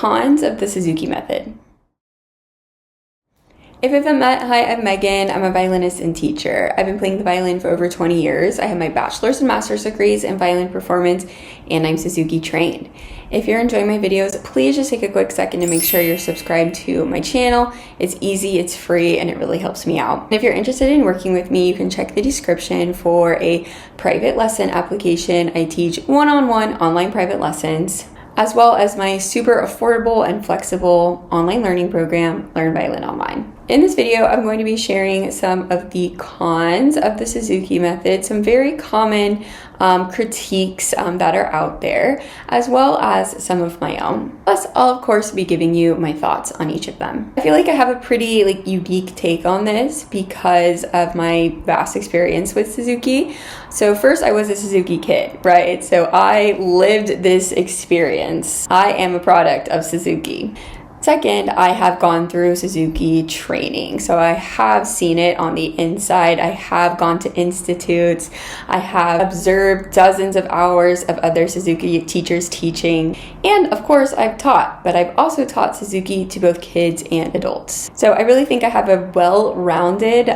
cons of the Suzuki method. If you haven't met, hi, I'm Megan. I'm a violinist and teacher. I've been playing the violin for over 20 years. I have my bachelor's and master's degrees in violin performance, and I'm Suzuki trained. If you're enjoying my videos, please just take a quick second to make sure you're subscribed to my channel. It's easy, it's free, and it really helps me out. If you're interested in working with me, you can check the description for a private lesson application. I teach one-on-one online private lessons, as well as my super affordable and flexible online learning program, Learn Violin Online. In this video, I'm going to be sharing some of the cons of the Suzuki method, some very common critiques that are out there, as well as some of my own. Plus, I'll of course be giving you my thoughts on each of them. I feel like I have a pretty unique take on this because of my vast experience with Suzuki. So first, I was a Suzuki kid, right? So I lived this experience. I am a product of Suzuki. Second, I have gone through Suzuki training. So I have seen it on the inside. I have gone to institutes. I have observed dozens of hours of other Suzuki teachers teaching. And of course, I've taught, but I've also taught Suzuki to both kids and adults. So I really think I have a well-rounded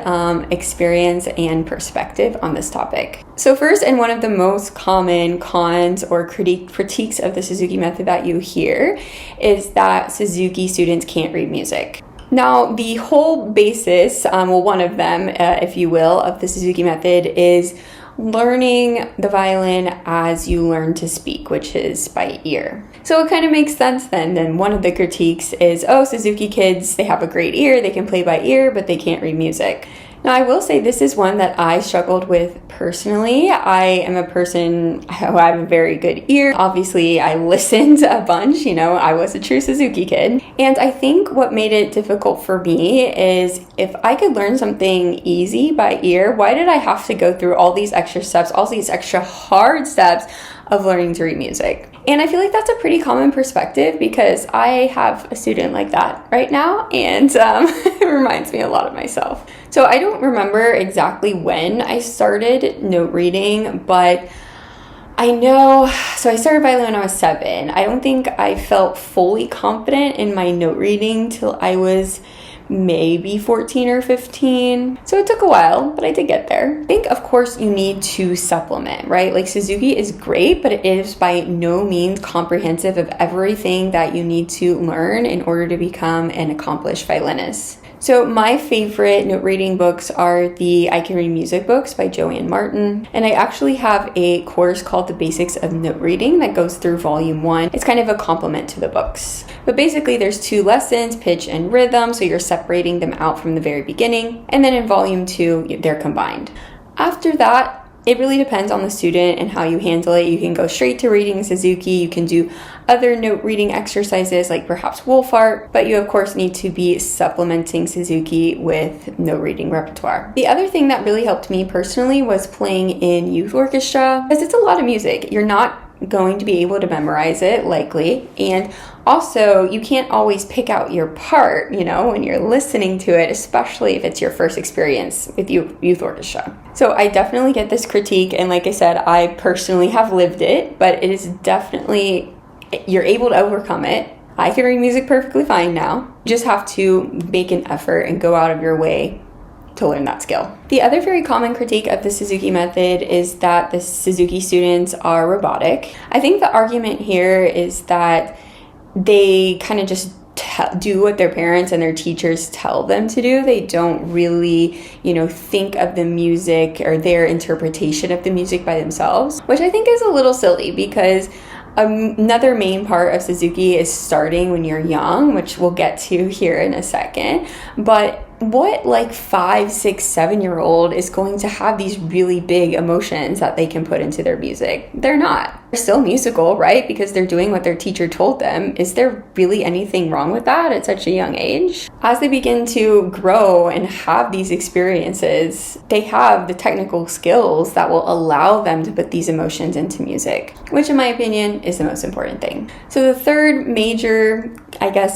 experience and perspective on this topic. So first, and one of the most common cons or critiques of the Suzuki method that you hear is that Suzuki students can't read music. Now, the whole basis, one of them, if you will, of the Suzuki method is learning the violin as you learn to speak, which is by ear. So it kind of makes sense then one of the critiques is, oh, Suzuki kids, they have a great ear, they can play by ear, but they can't read music. Now, I will say this is one that I struggled with personally. I am a person who have a very good ear. Obviously, I listened a bunch, I was a true Suzuki kid. And I think what made it difficult for me is if I could learn something easy by ear, why did I have to go through all these extra steps, all these extra hard steps of learning to read music? And I feel like that's a pretty common perspective because I have a student like that right now, and it reminds me a lot of myself. So I don't remember exactly when I started note reading, but I know, so I started violin when I was 7. I don't think I felt fully confident in my note reading till I was maybe 14 or 15. So it took a while, but I did get there. I think, of course, you need to supplement, right? Like Suzuki is great, but it is by no means comprehensive of everything that you need to learn in order to become an accomplished violinist. So my favorite note reading books are the I Can Read Music books by Joanne Martin. And I actually have a course called The Basics of Note Reading that goes through volume 1. It's kind of a complement to the books. But basically there's 2 lessons, pitch and rhythm, so you're separating them out from the very beginning. And then in volume 2, they're combined. After that, it really depends on the student and how you handle it. You can go straight to reading Suzuki. You can do other note reading exercises like perhaps wolf art, but you of course need to be supplementing Suzuki with note reading repertoire. The other thing that really helped me personally was playing in youth orchestra, because it's a lot of music. You're not going to be able to memorize it likely, and also you can't always pick out your part when you're listening to it, especially if it's your first experience with youth orchestra. So I definitely get this critique, and like I said, I personally have lived it, but it is definitely, you're able to overcome it. I can read music perfectly fine now. You just have to make an effort and go out of your way to learn that skill. The other very common critique of the Suzuki method is that the Suzuki students are robotic. I think the argument here is that they kind of just do what their parents and their teachers tell them to do. They don't really, think of the music or their interpretation of the music by themselves, which I think is a little silly because another main part of Suzuki is starting when you're young, which we'll get to here in a second. But what 5, 6, 7-year-old is going to have these really big emotions that they can put into their music? They're not. They're still musical, right? Because they're doing what their teacher told them. Is there really anything wrong with that at such a young age? As they begin to grow and have these experiences, they have the technical skills that will allow them to put these emotions into music, which in my opinion is the most important thing. So the third major,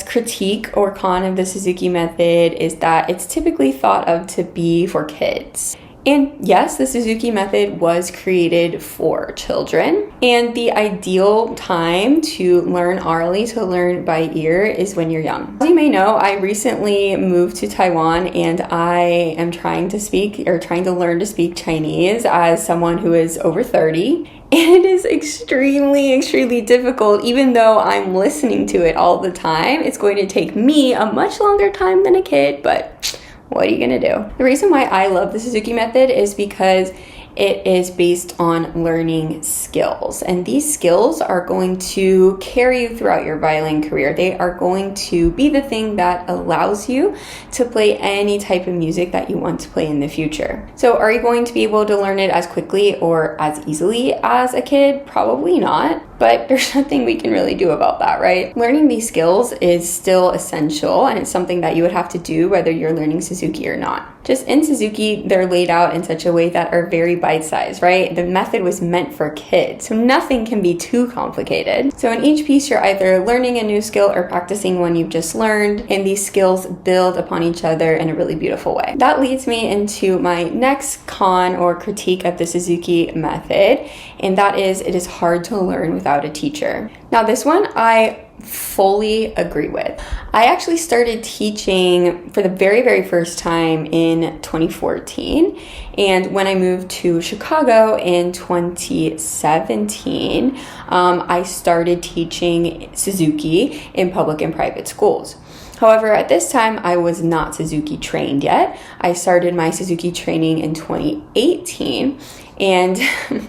critique or con of the Suzuki method is that it's typically thought of to be for kids. And yes, the Suzuki method was created for children, and the ideal time to learn orally, to learn by ear, is when you're young. As you may know, I recently moved to Taiwan, and I am trying to learn to speak Chinese as someone who is over 30. And it is extremely, extremely difficult, even though I'm listening to it all the time. It's going to take me a much longer time than a kid, but what are you gonna do? The reason why I love the Suzuki method is because it is based on learning skills, and these skills are going to carry you throughout your violin career. They are going to be the thing that allows you to play any type of music that you want to play in the future. So are you going to be able to learn it as quickly or as easily as a kid? Probably not, but there's nothing we can really do about that, right? Learning these skills is still essential, and it's something that you would have to do whether you're learning Suzuki or not. Just in Suzuki, they're laid out in such a way that are very bite-sized, right? The method was meant for kids, so nothing can be too complicated. So in each piece, you're either learning a new skill or practicing one you've just learned, and these skills build upon each other in a really beautiful way. That leads me into my next con or critique of the Suzuki method, and that is it is hard to learn without a teacher. Now this one I fully agree with. I actually started teaching for the very, very first time in 2014, and when I moved to Chicago in 2017, I started teaching Suzuki in public and private schools. However, at this time, I was not Suzuki trained yet. I started my Suzuki training in 2018, and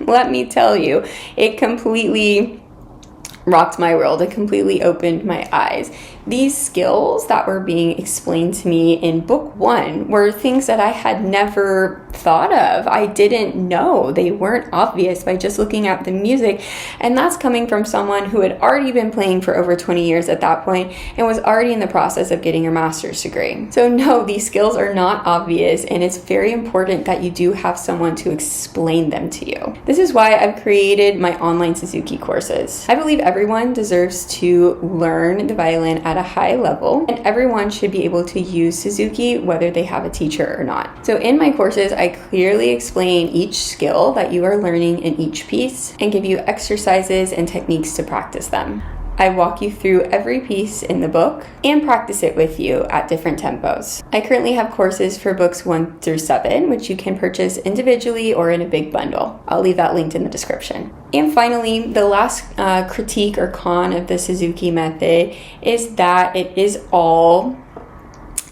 let me tell you, it completely rocked my world. It completely opened my eyes. These skills that were being explained to me in book one were things that I had never thought of. I didn't know. They weren't obvious by just looking at the music. And that's coming from someone who had already been playing for over 20 years at that point and was already in the process of getting her master's degree. So no, these skills are not obvious, and it's very important that you do have someone to explain them to you. This is why I've created my online Suzuki courses. I believe everyone deserves to learn the violin at a high level, and everyone should be able to use Suzuki whether they have a teacher or not. So in my courses, I clearly explain each skill that you are learning in each piece and give you exercises and techniques to practice them. I walk you through every piece in the book and practice it with you at different tempos. I currently have courses for books 1 through 7, which you can purchase individually or in a big bundle. I'll leave that linked in the description. And finally, the last critique or con of the Suzuki method is that it is all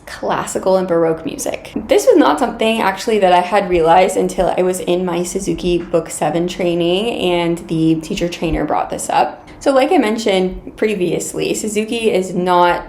classical and Baroque music. This was not something actually that I had realized until I was in my Suzuki Book 7 training and the teacher trainer brought this up. So like I mentioned previously, Suzuki is not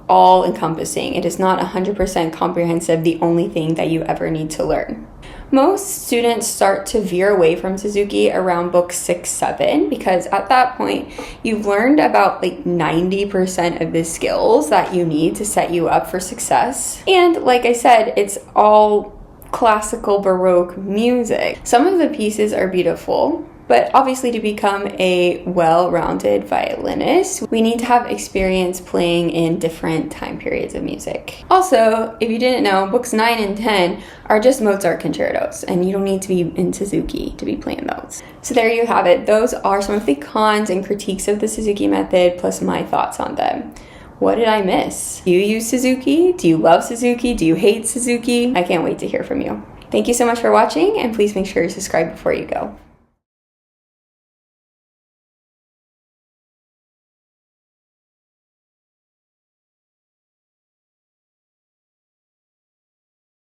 all encompassing. It is not 100% comprehensive, the only thing that you ever need to learn. Most students start to veer away from Suzuki around book 6, 7, because at that point, you've learned about like 90% of the skills that you need to set you up for success. And like I said, it's all classical Baroque music. Some of the pieces are beautiful, but obviously to become a well-rounded violinist, we need to have experience playing in different time periods of music. Also, if you didn't know, books 9 and 10 are just Mozart concertos, and you don't need to be in Suzuki to be playing those. So there you have it. Those are some of the cons and critiques of the Suzuki method, plus my thoughts on them. What did I miss? Do you use Suzuki? Do you love Suzuki? Do you hate Suzuki? I can't wait to hear from you. Thank you so much for watching, and please make sure to subscribe before you go.